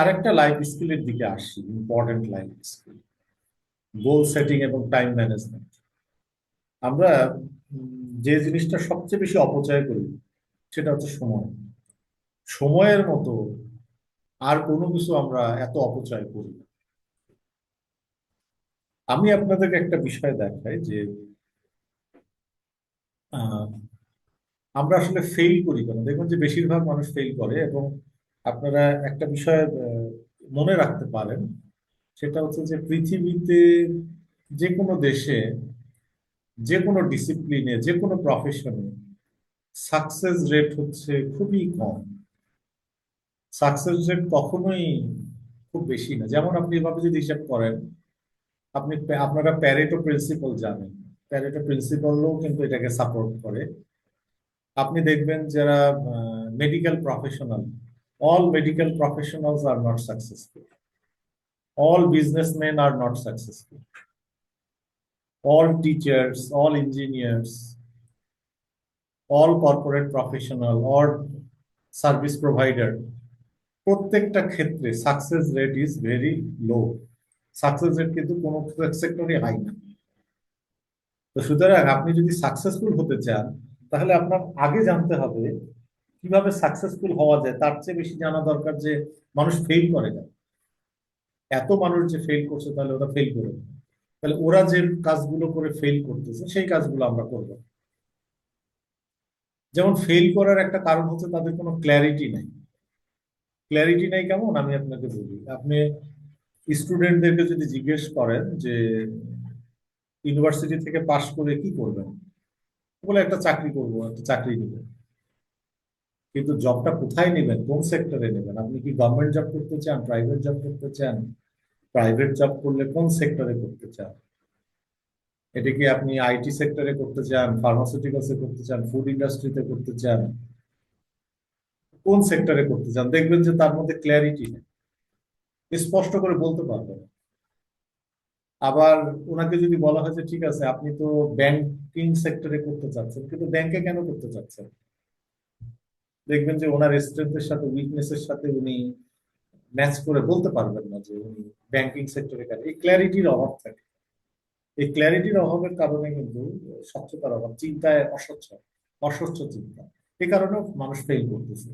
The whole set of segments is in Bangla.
আরেকটা লাইফ স্কিলের দিকে আসি, ইম্পর্টেন্ট লাইফ স্কিল, গোল সেটিং এবং টাইম ম্যানেজমেন্ট। আমরা যে জিনিসটা সবচেয়ে বেশি অপচয় করি সেটা হচ্ছে সময়। সময়ের মতো আর কোনো কিছু আমরা এত অপচয় করি না। আমি আপনাদেরকে একটা বিষয় দেখাই যে আহ, আমরা আসলে ফেল করি কেন। দেখুন যে বেশিরভাগ মানুষ ফেল করে, এবং আপনারা একটা বিষয় মনে রাখতে পারেন, সেটা হচ্ছে যে পৃথিবীতে যে কোনো দেশে, যে কোনো ডিসিপ্লিনে, যে কোনো প্রফেশনে সাকসেস রেট হচ্ছে খুবই কম। সাকসেস রেট কখনোই খুব বেশি না। যেমন আপনি এভাবে যদি হিসাব করেন, আপনারা প্যারেটো প্রিন্সিপাল জানেন। প্যারেটো প্রিন্সিপালও কিন্তু এটাকে সাপোর্ট করে। আপনি দেখবেন যারা medical professional, all medical professionals are not successful, all businessman are not successful, all teachers, all engineers, all corporate professional, all service provider, প্রত্যেকটা ক্ষেত্রে success rate is very low. Success rate কিন্তু কোনো সেক্টরে হাই না। তো সুতরাং আপনি যদি সাকসেসফুল হতে চান, তাহলে আপনার আগে জানতে হবে কিভাবে সাকসেসফুল হওয়া যায়। তার চেয়ে বেশি জানা দরকার যে মানুষ ফেল করে না। এত মানুষ যে ফেল করছে, তাহলে ওরা ফেল করে না। তাহলে ওরা যে কাজগুলো করে ফেল করতেছে সেই কাজগুলো আমরা করব। যেমন ফেল করার একটা কারণ হচ্ছে তাদের কোনো ক্ল্যারিটি নাই। ক্ল্যারিটি নাই কেমন, আমি আপনাকে বলি। আপনি স্টুডেন্টদেরকে যদি জিজ্ঞেস করেন যে ইউনিভার্সিটি থেকে পাশ করে কি করবেন, বলে একটা চাকরি করবো, একটা চাকরি নেবেন। কিন্তু জবটা কোথায় নেবেন, কোন সেক্টরে নেবেন? আপনি কি গভর্নমেন্ট জব করতে চান, প্রাইভেট জব করতে চান? প্রাইভেট জব করলে কোন সেক্টরে করতে চান? এটা কি আপনি আইটি সেক্টরে করতে চান, ফার্মাসিউটিক্যালসে করতে চান, ফুড ইন্ডাস্ট্রিতে করতে চান? কোন সেক্টরে করতে চান? দেখবেন যে তার মধ্যে ক্ল্যারিটি নেই, স্পষ্ট করে বলতে পারবেন না। আবার ওনাকে যদি বলা হয় যে ঠিক আছে আপনি তো ব্যাংকিং সেক্টরে করতে চাচ্ছেন, কিন্তু ব্যাংকে কেন করতে চাচ্ছেন, দেখবেন যে ওনার স্ট্রেংথের সাথে উইকনেসের সাথে উনি ম্যাচ করে বলতে পারবেন না যে উনি ব্যাংকিং সেক্টরে কেন। এই ক্ল্যারিটির অভাব থাকে। এই ক্ল্যারিটির অভাবের কারণে কিন্তু স্বচ্ছতার অভাব, চিন্তায় অস্বচ্ছ চিন্তা, এই কারণে মানুষ ফেল করতেছে।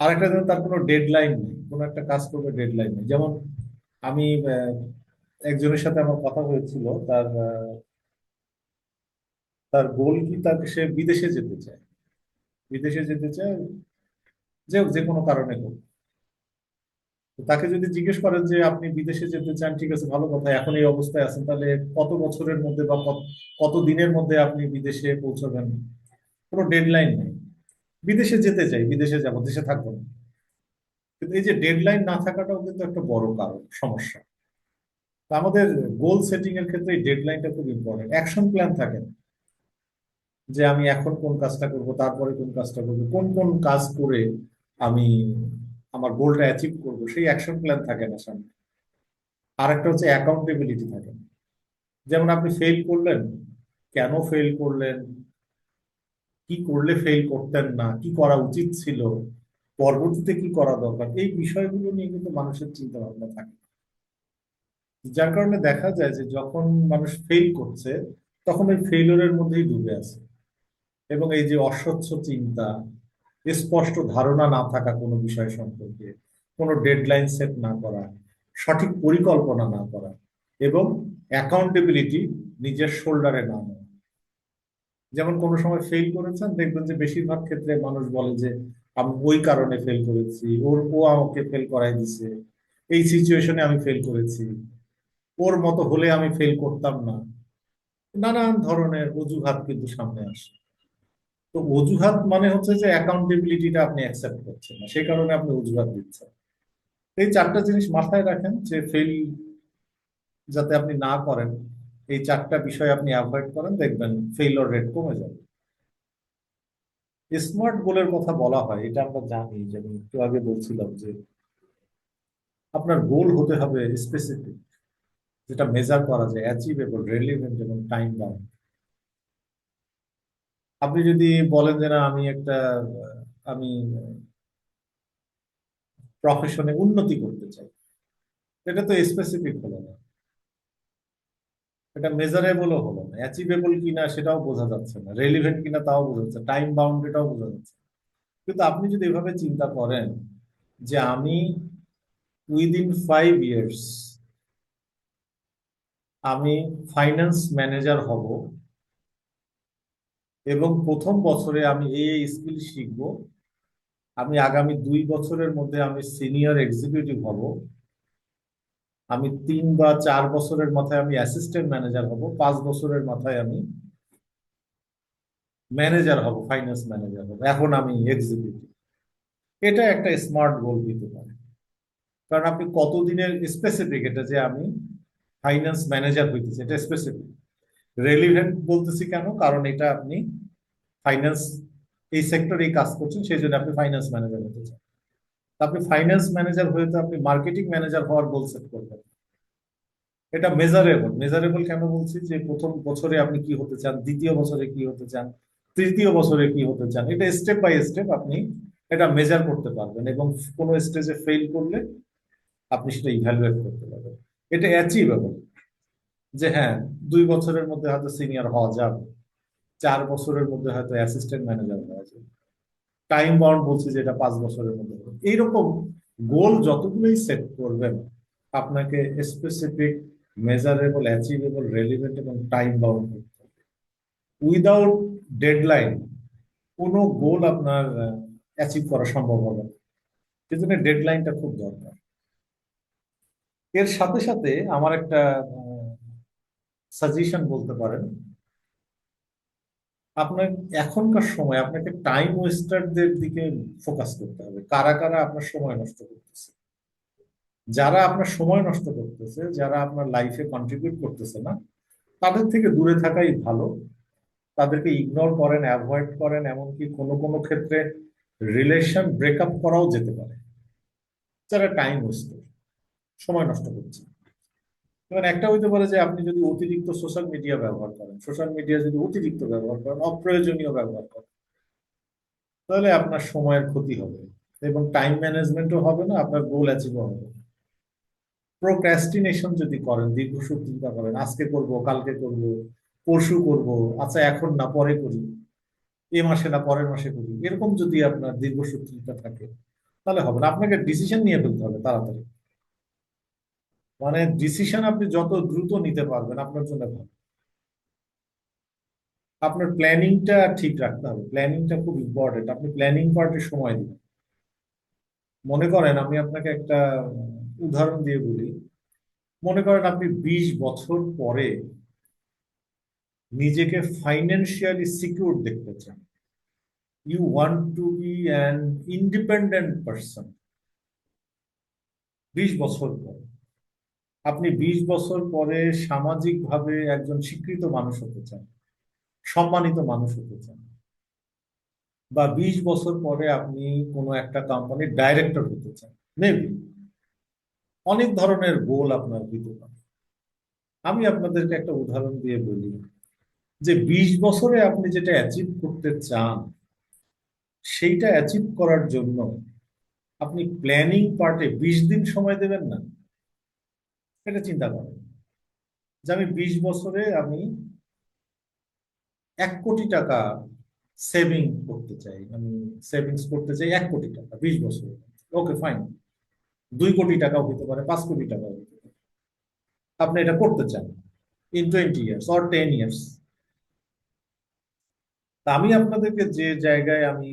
আর একটা যেমন তার কোনো ডেডলাইন নেই, কোনো একটা কাজ করবে ডেডলাইন নেই। যেমন আমি একজনের সাথে আমার কথা হয়েছিল, তার তার গোল কি, তাকে সে বিদেশে যেতে চায়। বিদেশে যেতে চায়, যে যে কোনো কারণে হোক। তো তাকে যদি জিজ্ঞেস করেন যে আপনি বিদেশে যেতে চান, ঠিক আছে ভালো কথা, এখন এই অবস্থায় আছেন, তাহলে কত বছরের মধ্যে বা কত দিনের মধ্যে আপনি বিদেশে পৌঁছবেন? কোনো ডেডলাইন নেই। বিদেশে যেতে চাই, বিদেশে যাব, দেশে থাকবো না। কিন্তু এই যে ডেডলাইন না থাকাটাও কিন্তু একটা বড় কারণ, সমস্যা। তো আমাদের গোল সেটিং এর ক্ষেত্রে এই ডেডলাইনটা খুব ইম্পর্টেন্ট। অ্যাকশন প্ল্যান থাকে না, যে আমি এখন কোন কাজটা করব, তারপরে কোন কাজটা করব, কোন কোন কাজ করে আমি আমার গোলটা অ্যাচিভ করব, সেই অ্যাকশন প্ল্যান থাকে না সামনে। আর একটা হচ্ছে অ্যাকাউন্টেবিলিটি থাকে না। যেমন আপনি ফেল করলেন, কেন ফেল করলেন, কি করলে ফেল করতেন না, কি করা উচিত ছিল, পরবর্তীতে কি করা দরকার, এই বিষয়গুলো নিয়ে কিন্তু মানুষের চিন্তা ভাবনা থাকে। যার কারণে দেখা যায় যে যখন মানুষ ফেল করছে, তখন ওই ফেইলিওরের মধ্যেই ডুবে আছে। এবং এই যে অস্বচ্ছ চিন্তা, স্পষ্ট ধারণা না থাকা কোনো বিষয় সম্পর্কে, কোনো ডেডলাইন সেট না করা, সঠিক পরিকল্পনা না করা, এবং অ্যাকাউন্টেবিলিটি নিজের শোল্ডারে না নেওয়া। যেমন কোনো সময় ফেল করেছেন, দেখবেন যে বেশিরভাগ ক্ষেত্রে মানুষ বলে যে আমি ওই কারণে ফেল করেছি, ও আমাকে ফেল করাই দিছে, এই সিচুয়েশনে আমি ফেল করেছি, ওর মতো হলে আমি ফেল করতাম না। নানান ধরনের অজুহাত কিন্তু সামনে আসে। তো অজুহাত মানে হচ্ছে যে অ্যাকাউন্টেবিলিটিটা আপনি অ্যাকসেপ্ট করছেন না, সেই কারণে আপনি অজুহাত দিচ্ছেন। এই চারটা জিনিস মাথায় রাখেন, যে ফেল যাতে আপনি না করেন, এই চারটা বিষয় আপনি অ্যাভয়েড করেন, দেখবেন ফেইলর রেট কমে যাবে। স্মার্ট গোলের কথা বলা হয়, এটা আমরা জানি, যে আমি একটু আগে বলছিলাম যে আপনার গোল হতে হবে স্পেসিফিক, যেটা মেজার করা যায়, অ্যাচিভেবল, রেলিভেন্ট এবং টাইম বাউন্ড। আপনি যদি বলেন যে না আমি একটা আমি প্রফেশনে উন্নতি করতে চাই। এটা তো স্পেসিফিক হলো না, এটা মেজারেবলও হলো না, অ্যাচিভেবল কিনা সেটাও বোঝা যাচ্ছে না, রেলিভেন্ট কিনা তাও বোঝা যাচ্ছে, টাইম বাউন্ড এটাও বোঝা যাচ্ছে। কিন্তু আপনি যদি এভাবে চিন্তা করেন যে আমি উইদিন 5 ইয়ার্স আমি ফাইন্যান্স ম্যানেজার হব, এবং প্রথম বছরে আমি এই স্কিল শিখব, আমি আগামী 2 বছরের মধ্যে আমি সিনিয়র এক্সিকিউটিভ হব, আমি 3 বা 4 বছরের মাথায় আমি অ্যাসিস্ট্যান্ট ম্যানেজার হব, 5 বছরের মাথায় আমি ম্যানেজার হব, ফাইন্যান্স ম্যানেজার হব, এখন আমি এক্সিকিউটিভ। এটা একটা স্মার্ট গোল দিতে পারে, কারণ আপনি কতদিনের স্পেসিফিক, এটা যে আমি ফাইন্যান্স ম্যানেজার হইতেছি এটা স্পেসিফিক। রেলিভেন্ট বলতেছি কেন, কারণ এটা আপনি ফাইন্যান্স, এই সেক্টরে কাজ করছেন, সেই জন্য আপনি ফাইন্যান্স ম্যানেজার হতে চান। আপনি ফাইন্যান্স ম্যানেজার হয়ে তো আপনি মার্কেটিং ম্যানেজার হওয়ার গোল সেট করবেন। এটা মেজারেবল। মেজারেবল কেন বলছি, যে প্রথম বছরে আপনি কি হতে চান, দ্বিতীয় বছরে কি হতে চান, তৃতীয় বছরে কি হতে চান, এটা স্টেপ বাই স্টেপ আপনি এটা মেজার করতে পারবেন, এবং কোনো স্টেজে ফেল করলে আপনি সেটা ইভ্যালুয়েট করতে পারবেন। এটা অ্যাচিভেবল, যে হ্যাঁ 2 বছরের মধ্যে হয়তো সিনিয়র হওয়া যাবে, 4 বছরের মধ্যে হয়তো অ্যাসিস্ট্যান্ট ম্যানেজার হওয়া যাবে, টাইম বাউন্ড বলছি যে এটা 5 বছরের মধ্যে হবে। এইরকম গোল যতগুলোই সেট করবেন, আপনাকে স্পেসিফিক, মেজারেবল, অ্যাচিভেবল, রেলিভেন্ট এবং টাইম বাউন্ড করতে হবে। উইদাউট ডেডলাইন কোনো গোল আপনার অ্যাচিভ করা সম্ভব হবে না, সেজন্য ডেডলাইনটা খুব দরকার। এর সাথে সাথে আমার একটা সাজেশন বলতে পারেন, আপনার এখনকার সময় আপনাকে টাইম ওয়েস্টারদের দিকে ফোকাস করতে হবে, কারা কারা আপনার সময় নষ্ট করতেছে। যারা আপনার সময় নষ্ট করতেছে, যারা আপনার লাইফে কন্ট্রিবিউট করতেছে না, তাদের থেকে দূরে থাকাই ভালো। তাদেরকে ইগনোর করেন, অ্যাভয়েড করেন, এমনকি কোনো কোনো ক্ষেত্রে রিলেশন ব্রেকআপ করাও যেতে পারে। যারা টাইম ওয়েস্টার, সময় নষ্ট করছে। এবার একটা হইতে পারে যে আপনি যদি অতিরিক্ত সোশ্যাল মিডিয়া ব্যবহার করেন, সোশ্যাল মিডিয়া যদি অতিরিক্ত ব্যবহার করেন, অপ্রয়োজনীয় ব্যবহার করেন, তাহলে আপনার সময়ের ক্ষতি হবে, এবং টাইম ম্যানেজমেন্টও হবে না, আপনার গোল অ্যাচিভও হবে না। প্রোক্রাস্টিনেশন যদি করেন, দীর্ঘসূত্র চিন্তা করেন, আজকে করব, কালকে করব, পরশু করব, আচ্ছা এখন না পরে করি, এ মাসে না পরের মাসে করি, এরকম যদি আপনার দীর্ঘসূত্রিতা থাকে, তাহলে হবে না। আপনাকে ডিসিশন নিয়ে ফেলতে হবে তাড়াতাড়ি। মানে ডিসিশন আপনি যত দ্রুত নিতে পারবেন আপনার জন্য ভালো। আপনার প্ল্যানিংটা ঠিক রাখতে হবে, প্ল্যানিংটা খুব ইম্পর্টেন্ট। আপনি প্ল্যানিং পার্টে সময় দিন। মনে করেন, আমি আপনাকে একটা উদাহরণ দিয়ে বলি। মনে করেন আপনি 20 বছর পরে নিজেকে ফাইন্যান্সিয়ালি সিকিউর দেখতে চান, you want to be an independent person. 20 বছর পরে আপনি 20 বছর পরে সামাজিকভাবে একজন স্বীকৃত মানুষ হতে চান, সম্মানিত মানুষ হতে চান, বা 20 বছর পরে আপনি কোনো একটা কোম্পানির ডাইরেক্টর হতে চান, মেবি অনেক ধরনের গোল আপনার হতে পারে। আমি আপনাদেরকে একটা উদাহরণ দিয়ে বলি, যে 20 বছরে আপনি যেটা অ্যাচিভ করতে চান, সেইটা অ্যাচিভ করার জন্য আপনি প্ল্যানিং পার্টে 20 দিন সময় দেবেন না। এটা চিন্তা করেন, যে আমি 20 বছরে আমি 1 কোটি টাকা সেভিং করতে চাই, আমি সেভিংস করতে চাই 1 কোটি টাকা 20 বছরে। ওকে ফাইন, 2 কোটি টাকাও হতে পারে, 5 কোটি টাকাও হতে পারে। আপনি এটা করতে চান ইন 20 ইয়ার্স অর 10 ইয়ার্স। তা আমি আপনাদেরকে যে জায়গায় আমি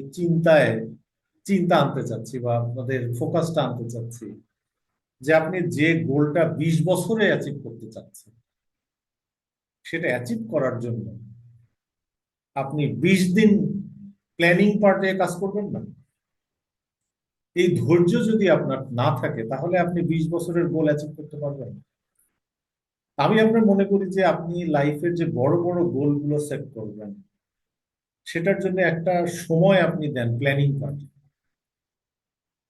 চিন্তা আনতে চাচ্ছি, বা আপনাদের ফোকাসটা আনতে চাচ্ছি, যে আপনি যে গোলটা 20 বছরে অ্যাচিভ করতে চাচ্ছেন, সেটা অ্যাচিভ করার জন্য আপনি 20 দিন প্ল্যানিং পার্টে কাজ করবেন না। এই ধৈর্য যদি আপনার না থাকে, তাহলে আপনি 20 বছরের গোল অ্যাচিভ করতে পারবেন না। আমি আপনার মনে করি যে আপনি লাইফের যে বড় বড় গোলগুলো সেট করবেন, সেটার জন্য একটা সময় আপনি দেন প্ল্যানিং পার্টে।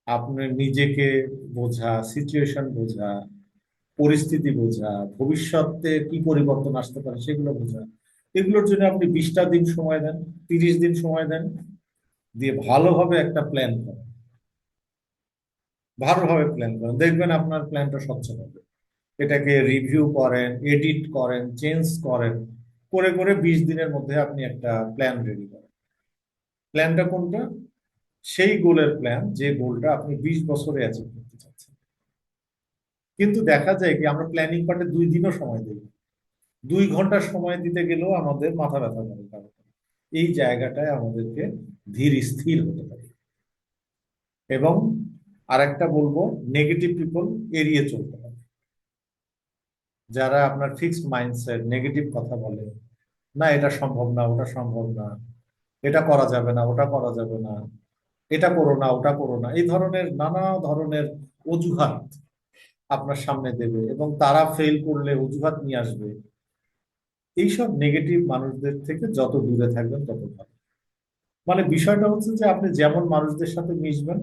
আপনার নিজেকে বোঝা, সিচুয়েশন বোঝা, পরিস্থিতি বোঝা, ভবিষ্যতে কি পরিবর্তন আসতে পারে সেগুলো বোঝা, এগুলোর জন্য আপনি 20টা দিন সময় দেন, 30 দিন সময় দেন, দিয়ে ভালোভাবে একটা প্ল্যান করেন। ভালোভাবে প্ল্যান করেন, দেখবেন আপনার প্ল্যানটা স্বচ্ছ হবে। এটাকে রিভিউ করেন, এডিট করেন, চেঞ্জ করেন, করে করে 20 দিনের মধ্যে আপনি একটা প্ল্যান রেডি করেন। প্ল্যানটা কোনটা? সেই গোলের প্ল্যান যে গোলটা আপনি 20 বছরে অ্যাচিভ করতে চাচ্ছেন। কিন্তু দেখা যায় কি আমরা প্ল্যানিং পার্টে 2 দিনও সময় দিই, 2 ঘন্টা সময় দিতে গেলেও আমাদের মাথা ব্যথা করে। কারণ এই জায়গাটায় আমাদেরকে ধীর স্থির হতে পারে। এবং আরেকটা বলবো, নেগেটিভ পিপল এড়িয়ে চলতে হবে। যারা আপনার ফিক্সড মাইন্ডসেট, নেগেটিভ কথা বলে, না এটা সম্ভব না, ওটা সম্ভব না, এটা করা যাবে না, ওটা করা যাবে না, এটা করো না, ওটা করো না, এই ধরনের নানা ধরনের অজুহাত আপনার সামনে দেবে এবং তারা ফেল করলে অজুহাত নিয়ে আসবে। এইসব নেগেটিভ মানুষদের থেকে যত দূরে থাকবেন তত ভালো। মানে বিষয়টা হচ্ছে যে আপনি যেমন মানুষদের সাথে মিশবেন,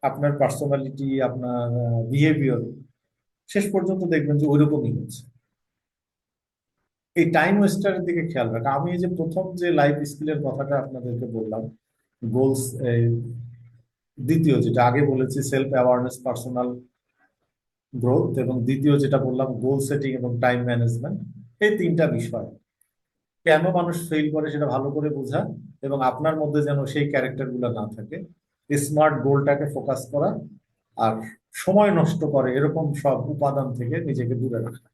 আপনার পার্সোনালিটি, আপনার বিহেভিয়ার শেষ পর্যন্ত দেখবেন যে ওইরকমই হচ্ছে। এই টাইম ওয়েস্টারের দিকে খেয়াল রাখা। আমি এই যে প্রথম যে লাইফ স্কিলের কথাটা আপনাদেরকে বললাম, গোলস, দ্বিতীয় যেটা আগে বলেছি সেলফ অ্যাওয়ারনেস, পার্সোনাল গ্রোথ, এবং দ্বিতীয় যেটা বললাম গোল সেটিং এবং টাইম ম্যানেজমেন্ট, এই তিনটা বিষয় কেন মানুষ ফেল করে সেটা ভালো করে বোঝা, এবং আপনার মধ্যে যেন সেই ক্যারেক্টার গুলো না থাকে, স্মার্ট গোলটাকে ফোকাস করা, আর সময় নষ্ট করে এরকম সব উপাদান থেকে নিজেকে দূরে রাখা।